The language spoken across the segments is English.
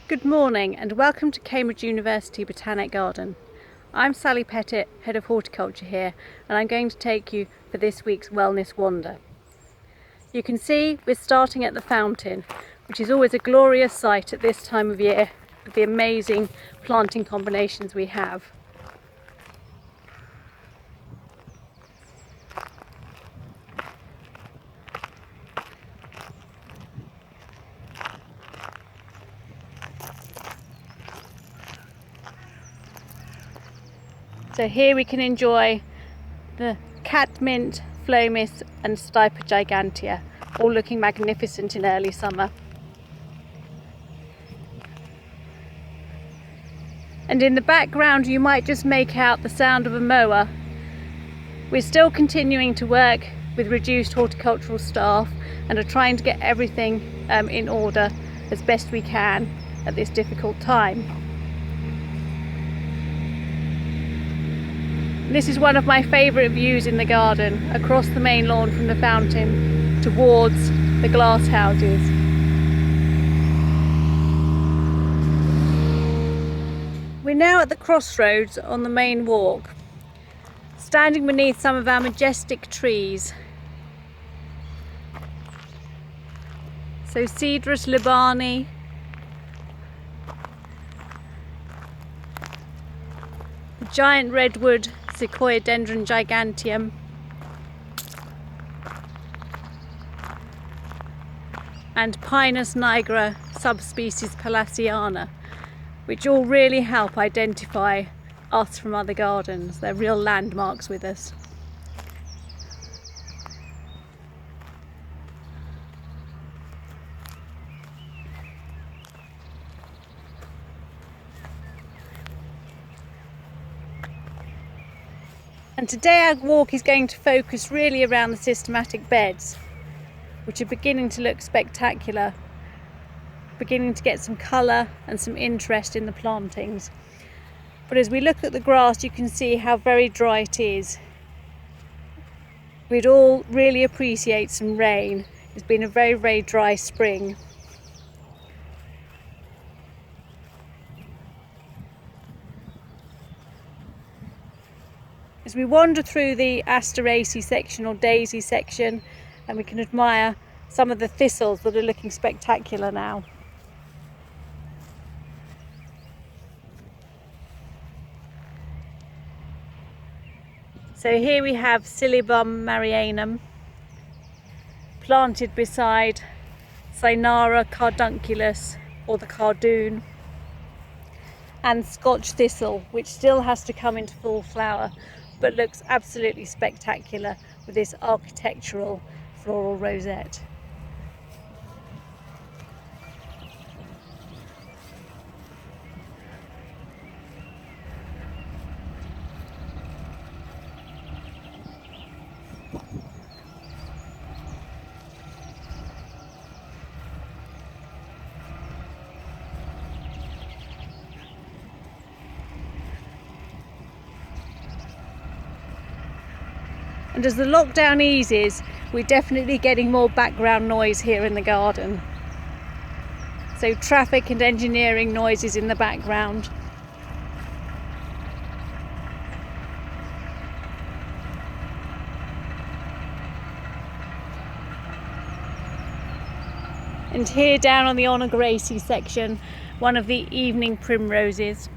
Good morning and welcome to Cambridge University Botanic Garden. I'm Sally Petitt, Head of Horticulture here, and I'm going to take you for this week's Wellness Wander. You can see we're starting at the fountain, which is always a glorious sight at this time of year with the amazing planting combinations we have. So here we can enjoy the catmint, phlomis and stipa gigantea, all looking magnificent in early summer. And in the background you might just make out the sound of a mower. We're still continuing to work with reduced horticultural staff and are trying to get everything in order as best we can at this difficult time. This is one of my favourite views in the garden, across the main lawn from the fountain towards the glass houses. We're now at the crossroads on the main walk, standing beneath some of our majestic trees. So Cedrus libani, the giant redwood Sequoiadendron giganteum, and Pinus nigra subspecies palaciana, which all really help identify us from other gardens. They're real landmarks with us. And today our walk is going to focus really around the systematic beds, which are beginning to look spectacular, beginning to get some colour and some interest in the plantings. But as we look at the grass, you can see how very dry it is. We'd all really appreciate some rain. It's been a very, very dry spring. As we wander through the Asteraceae section or daisy section, and we can admire some of the thistles that are looking spectacular now. So here we have Silybum marianum, planted beside Cynara cardunculus, or the cardoon, and Scotch thistle, which still has to come into full flower, but looks absolutely spectacular with this architectural floral rosette. And as the lockdown eases, we're definitely getting more background noise here in the garden. So traffic and engineering noises in the background. And here down on the Onograceae section, one of the evening primroses,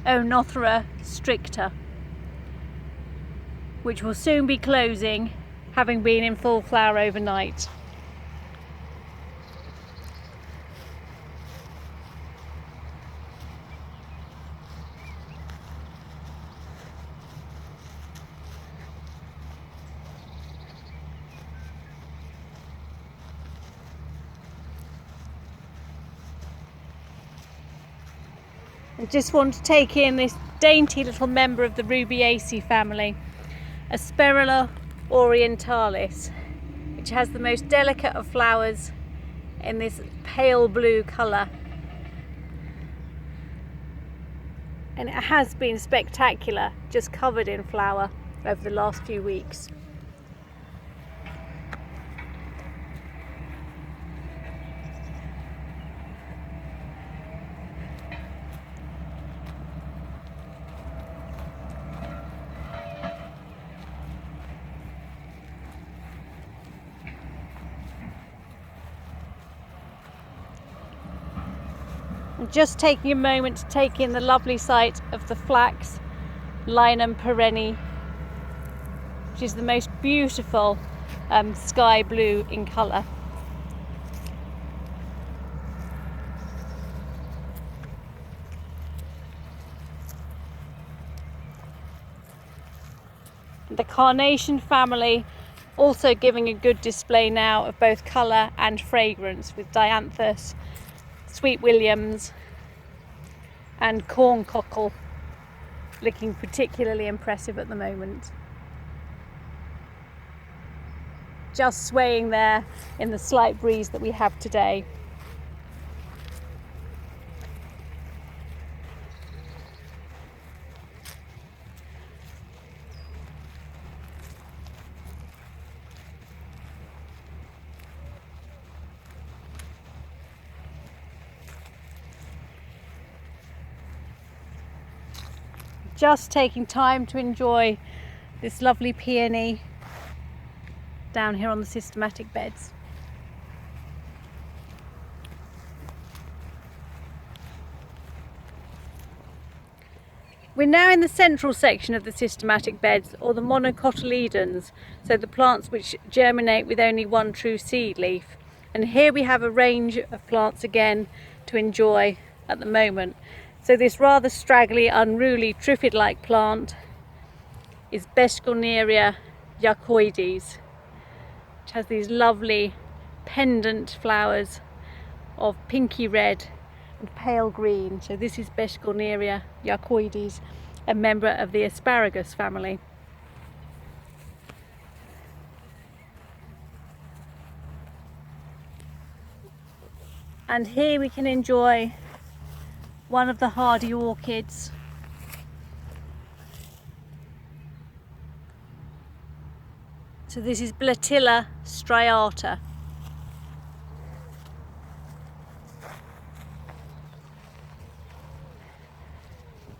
Oenothera stricta, which will soon be closing, having been in full flower overnight. I just want to take in this dainty little member of the Rubiaceae family, Asperula orientalis, which has the most delicate of flowers in this pale blue colour. And it has been spectacular, just covered in flower over the last few weeks. And just taking a moment to take in the lovely sight of the flax Linum perenni, which is the most beautiful sky blue in colour. The carnation family also giving a good display now of both colour and fragrance, with dianthus, sweet williams and corncockle looking particularly impressive at the moment. Just swaying there in the slight breeze that we have today. Just taking time to enjoy this lovely peony down here on the systematic beds. We're now in the central section of the systematic beds, or the Monocotyledons, so the plants which germinate with only one true seed leaf. And here we have a range of plants again to enjoy at the moment. So this rather straggly, unruly, triffid-like plant is Beschorneria jacoides, which has these lovely pendant flowers of pinky red and pale green. So this is Beschorneria jacoides, a member of the asparagus family. And here we can enjoy one of the hardy orchids. So this is Blatilla striata.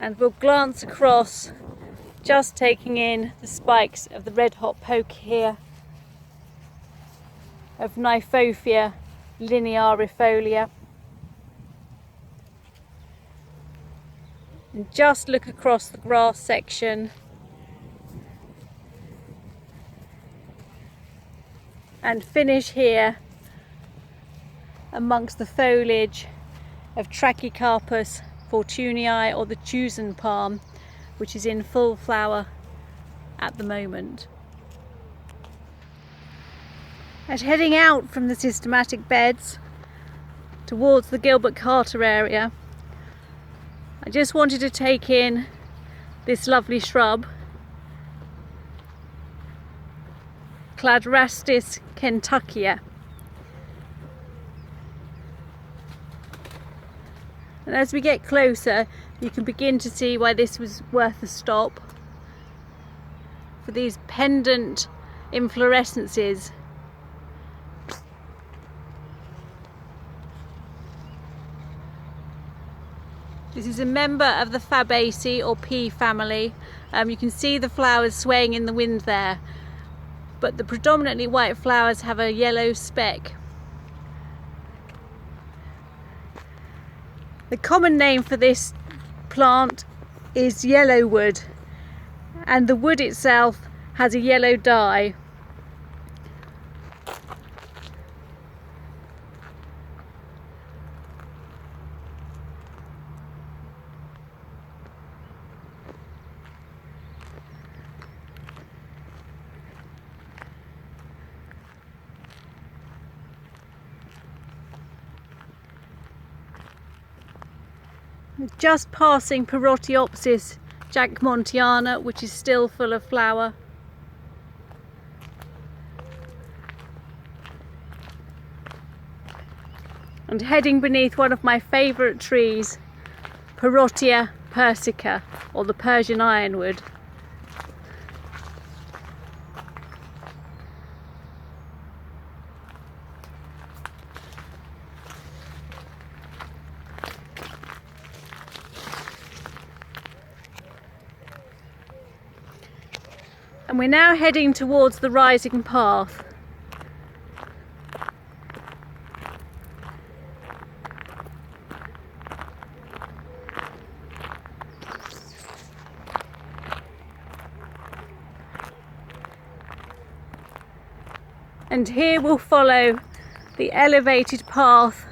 And we'll glance across, just taking in the spikes of the red hot poke here, of Nyphophia linearifolia. And just look across the grass section and finish here amongst the foliage of Trachycarpus fortunei, or the Chusan palm, which is in full flower at the moment. And heading out from the systematic beds towards the Gilbert Carter area, I just wanted to take in this lovely shrub, Cladrastis kentuckea. And as we get closer, you can begin to see why this was worth a stop, for these pendant inflorescences. This is a member of the Fabaceae or pea family. You can see the flowers swaying in the wind there, but the predominantly white flowers have a yellow speck. The common name for this plant is yellowwood, and the wood itself has a yellow dye. Just passing Parotiopsis jackmontiana, which is still full of flower. And heading beneath one of my favourite trees, Parotia persica, or the Persian ironwood. And we're now heading towards the rising path. And here we'll follow the elevated path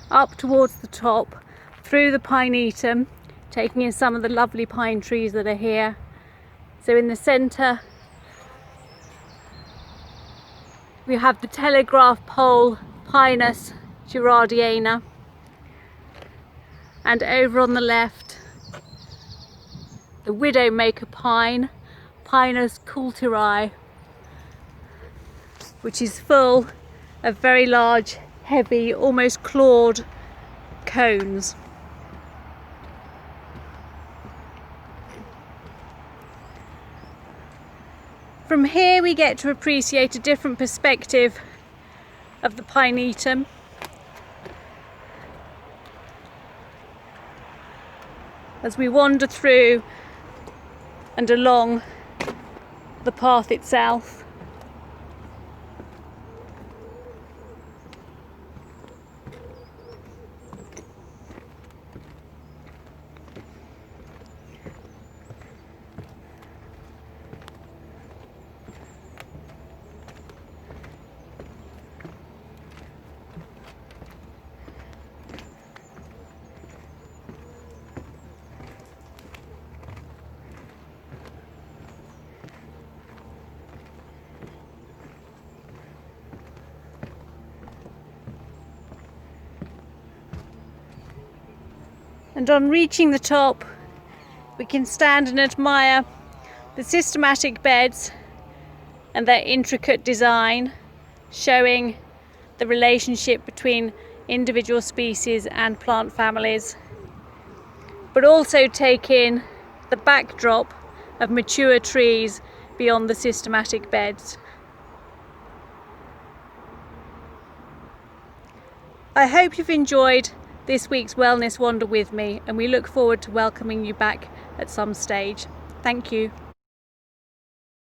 up towards the top through the pinetum, taking in some of the lovely pine trees that are here. So in the centre we have the telegraph pole Pinus gerardiana, and over on the left the widowmaker pine Pinus coulteri, which is full of very large, heavy, almost clawed cones. From here we get to appreciate a different perspective of the pinetum. As we wander through and along the path itself. And on reaching the top, we can stand and admire the systematic beds and their intricate design, showing the relationship between individual species and plant families, but also take in the backdrop of mature trees beyond the systematic beds. I hope you've enjoyed this week's Wellness Wander with me, and we look forward to welcoming you back at some stage. Thank you.